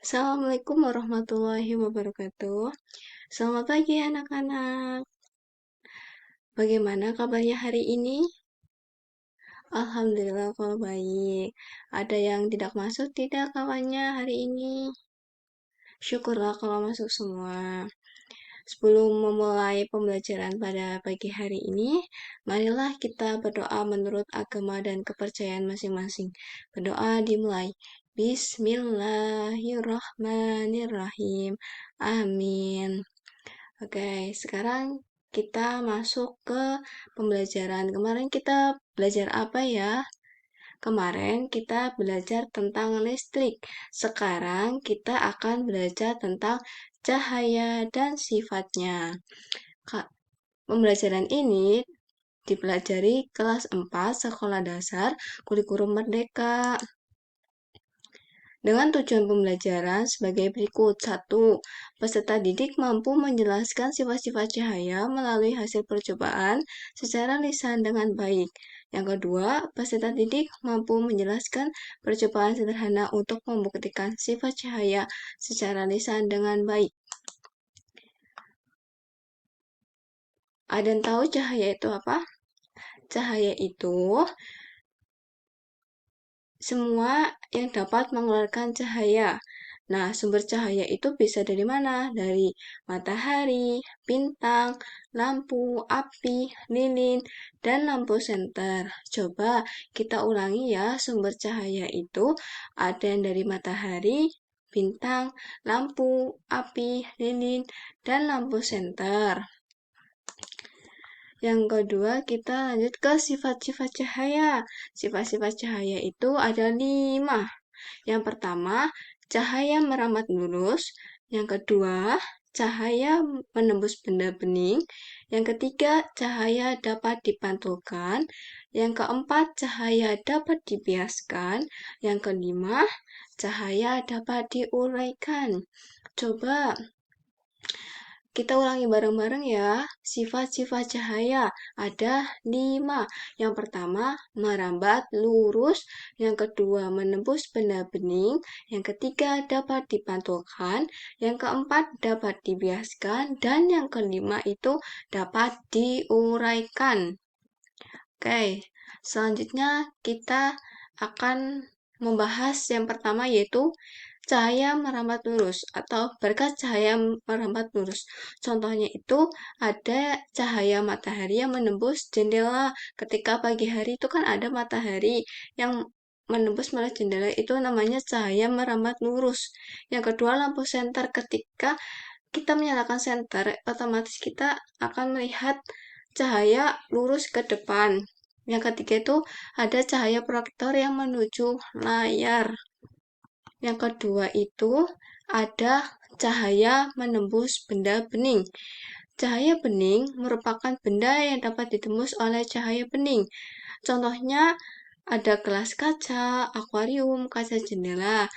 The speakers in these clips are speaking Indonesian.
Assalamualaikum warahmatullahi wabarakatuh. Selamat pagi anak-anak. Bagaimana kabarnya hari ini? Alhamdulillah kalau baik. Ada yang tidak masuk tidak kawannya hari ini? Syukurlah kalau masuk semua. Sebelum memulai pembelajaran pada pagi hari ini, marilah kita berdoa menurut agama dan kepercayaan masing-masing. Berdoa dimulai. Bismillahirrahmanirrahim. Amin. Oke, sekarang kita masuk ke pembelajaran. Kemarin kita belajar apa ya? Kemarin kita belajar tentang listrik. Sekarang kita akan belajar tentang cahaya dan sifatnya. Pembelajaran ini dipelajari kelas 4 Sekolah Dasar Kurikulum Merdeka. Dengan tujuan pembelajaran sebagai berikut. 1. Peserta didik mampu menjelaskan sifat-sifat cahaya melalui hasil percobaan secara lisan dengan baik. Yang kedua, peserta didik mampu menjelaskan percobaan sederhana untuk membuktikan sifat cahaya secara lisan dengan baik. Ada yang tahu cahaya itu apa? Cahaya itu semua yang dapat mengeluarkan cahaya. Nah, sumber cahaya itu bisa dari mana? Dari matahari, bintang, lampu, api, lilin, dan lampu senter. Coba kita ulangi ya, sumber cahaya itu ada yang dari matahari, bintang, lampu, api, lilin, dan lampu senter. Yang kedua, kita lanjut ke sifat-sifat cahaya. Sifat-sifat cahaya itu ada 5. Yang pertama, cahaya merambat lurus. Yang kedua, cahaya menembus benda bening. Yang ketiga, cahaya dapat dipantulkan. Yang keempat, cahaya dapat dibiaskan. Yang kelima, cahaya dapat diuraikan. Coba kita ulangi bareng-bareng ya. Sifat-sifat cahaya ada 5. Yang pertama, merambat lurus. Yang kedua, menembus benda bening. Yang ketiga, dapat dipantulkan. Yang keempat, dapat dibiaskan. Dan yang kelima itu dapat diuraikan. Oke, selanjutnya kita akan membahas yang pertama yaitu cahaya merambat lurus atau berkat cahaya merambat lurus. Contohnya itu ada cahaya matahari yang menembus jendela. Ketika pagi hari itu kan ada matahari yang menembus melalui jendela, itu namanya cahaya merambat lurus. Yang kedua, lampu senter. Ketika kita menyalakan senter, otomatis kita akan melihat cahaya lurus ke depan. Yang ketiga itu ada cahaya proyektor yang menuju layar. Yang kedua itu ada cahaya menembus benda bening. Cahaya bening merupakan benda yang dapat ditembus oleh cahaya bening. Contohnya ada gelas kaca, akuarium, kaca jendela.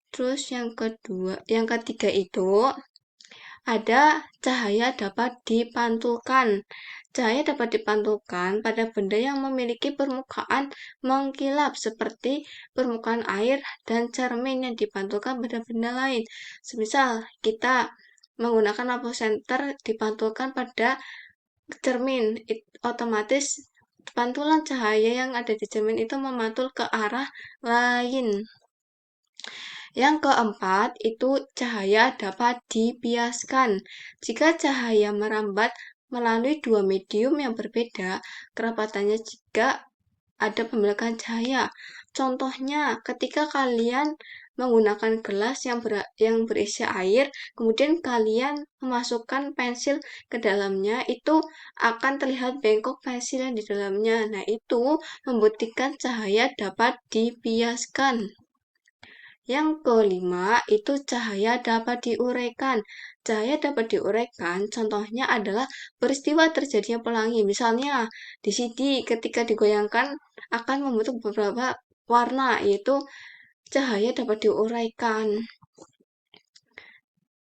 Terus yang ketiga itu ada cahaya dapat dipantulkan. Cahaya dapat dipantulkan pada benda yang memiliki permukaan mengkilap seperti permukaan air dan cermin yang dipantulkan pada benda lain. Semisal kita menggunakan lampu senter dipantulkan pada cermin, otomatis pantulan cahaya yang ada di cermin itu memantul ke arah lain. Yang keempat, itu cahaya dapat dibiaskan. Jika cahaya merambat melalui dua medium yang berbeda, kerapatannya juga ada pembelakangan cahaya. Contohnya, ketika kalian menggunakan gelas yang berisi air, kemudian kalian memasukkan pensil ke dalamnya, itu akan terlihat bengkok pensil yang di dalamnya. Nah, itu membuktikan cahaya dapat dibiaskan. Yang kelima, itu cahaya dapat diuraikan. Cahaya dapat diuraikan, contohnya adalah peristiwa terjadinya pelangi. Misalnya, di CD ketika digoyangkan akan membentuk beberapa warna, yaitu cahaya dapat diuraikan.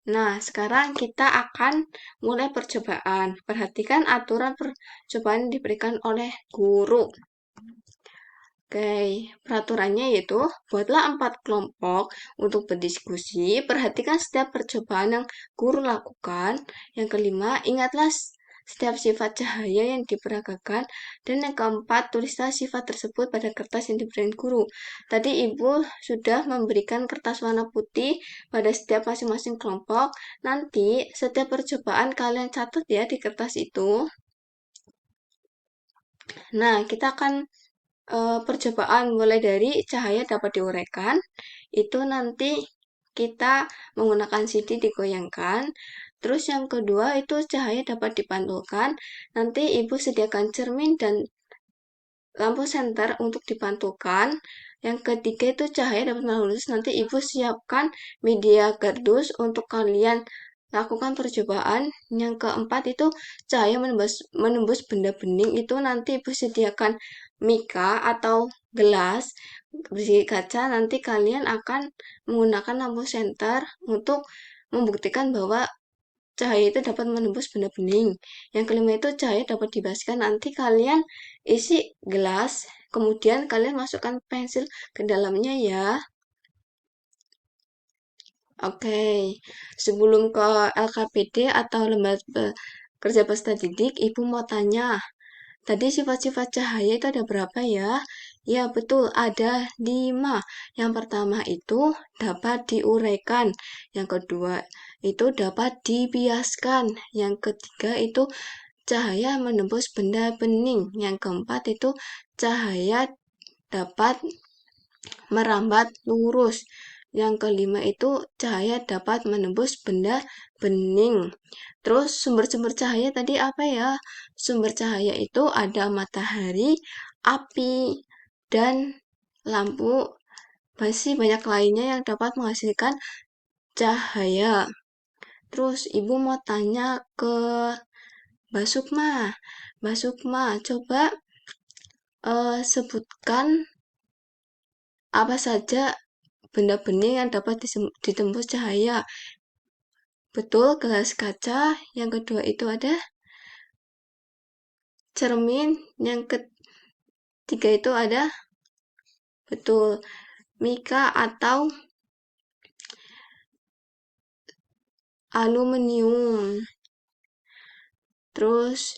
Nah, sekarang kita akan mulai percobaan. Perhatikan aturan percobaan yang diberikan oleh guru. Oke, peraturannya yaitu buatlah 4 kelompok untuk berdiskusi. Perhatikan setiap percobaan yang guru lakukan. Yang kelima, ingatlah setiap sifat cahaya yang diperagakan. Dan yang keempat, tulislah sifat tersebut pada kertas yang diberikan guru. Tadi Ibu sudah memberikan kertas warna putih pada setiap masing-masing kelompok. Nanti setiap percobaan kalian catat ya di kertas itu. Nah, kita akan percobaan mulai dari cahaya dapat diuraikan. Itu nanti kita menggunakan CD digoyangkan. Terus yang kedua itu cahaya dapat dipantulkan. Nanti Ibu sediakan cermin dan lampu senter untuk dipantulkan. Yang ketiga itu cahaya dapat melulus. Nanti Ibu siapkan media kardus untuk kalian lakukan percobaan. Yang keempat itu cahaya menembus benda bening. Itu nanti Ibu sediakan mika atau gelas berisi kaca. Nanti kalian akan menggunakan lampu senter untuk membuktikan bahwa cahaya itu dapat menembus benda bening. Yang kelima itu cahaya dapat dibaskan. Nanti kalian isi gelas, kemudian kalian masukkan pensil ke dalamnya ya. Oke, sebelum ke LKPD atau lembaga kerja peserta didik, Ibu mau tanya, tadi sifat-sifat cahaya itu ada berapa ya? Ya, betul, ada 5. Yang pertama itu dapat diuraikan. Yang kedua itu dapat dibiaskan. Yang ketiga itu cahaya menembus benda bening. Yang keempat itu cahaya dapat merambat lurus. Yang kelima itu cahaya dapat menembus benda bening. Terus sumber-sumber cahaya tadi apa ya? Sumber cahaya itu ada matahari, api, dan lampu. Masih banyak lainnya yang dapat menghasilkan cahaya. Terus ibu mau tanya ke Mbak Sukma. Mbak Sukma, coba sebutkan apa saja benda bening yang dapat ditembus cahaya. Betul, gelas kaca. Yang kedua itu ada cermin. Yang ketiga itu ada, betul, mika atau aluminium. Terus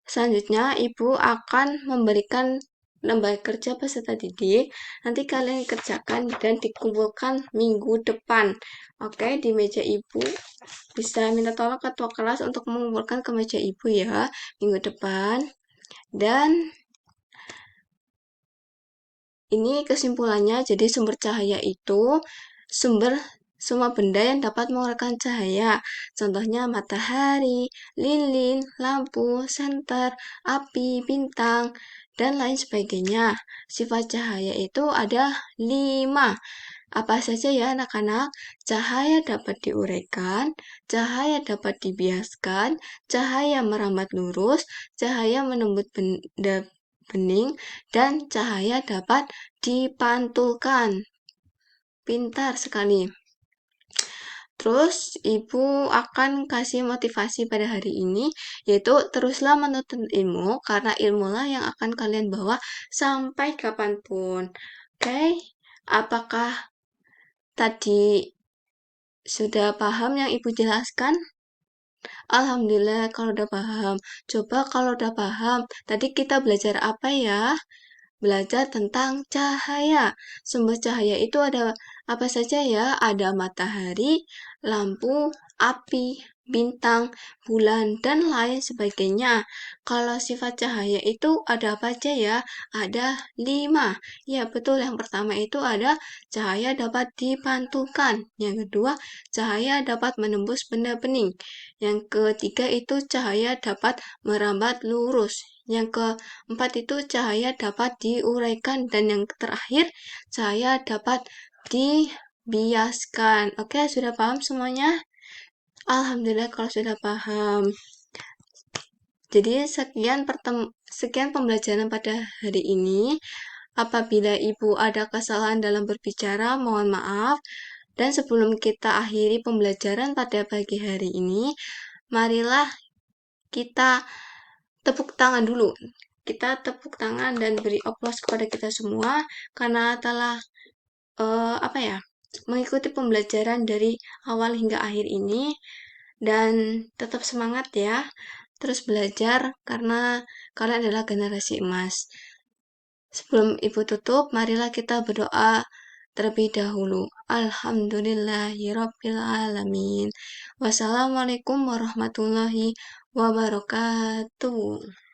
selanjutnya Ibu akan memberikan lembaga kerja peserta didik. Nanti kalian kerjakan dan dikumpulkan minggu depan. Oke, di meja Ibu bisa minta tolong ketua kelas untuk mengumpulkan ke meja Ibu ya minggu depan. Dan ini kesimpulannya, jadi sumber cahaya itu sumber semua benda yang dapat mengeluarkan cahaya. Contohnya matahari, lilin, lampu, senter, api, bintang, dan lain sebagainya. Sifat cahaya itu ada 5. Apa saja ya anak-anak? Cahaya dapat diuraikan, cahaya dapat dibiaskan, cahaya merambat lurus, cahaya menembus benda bening, dan cahaya dapat dipantulkan. Pintar sekali. Terus Ibu akan kasih motivasi pada hari ini, yaitu teruslah menuntut ilmu, karena ilmulah yang akan kalian bawa sampai kapanpun. Oke, apakah tadi sudah paham yang Ibu jelaskan? Alhamdulillah kalau udah paham. Coba kalau udah paham, tadi kita belajar apa ya? Belajar tentang cahaya. Sumber cahaya itu ada apa saja ya? Ada matahari, lampu, api, bintang, bulan, dan lain sebagainya. Kalau sifat cahaya itu ada apa aja ya? Ada 5. Ya, betul. Yang pertama itu ada cahaya dapat dipantulkan. Yang kedua, cahaya dapat menembus benda bening. Yang ketiga itu cahaya dapat merambat lurus. Yang keempat itu cahaya dapat diuraikan. Dan yang terakhir, cahaya dapat dibiaskan. Oke, sudah paham semuanya? Alhamdulillah kalau sudah paham. Jadi sekian pembelajaran pada hari ini. Apabila Ibu ada kesalahan dalam berbicara, mohon maaf. Dan sebelum kita akhiri pembelajaran pada pagi hari ini, marilah kita tepuk tangan dulu. kita tepuk tangan dan beri aplaus kepada kita semua karena telah apa ya, mengikuti pembelajaran dari awal hingga akhir ini dan tetap semangat ya. Terus belajar karena kalian adalah generasi emas. Sebelum Ibu tutup, marilah kita berdoa terlebih dahulu. Alhamdulillahirabbil alamin. Wassalamualaikum warahmatullahi wabarakatuh.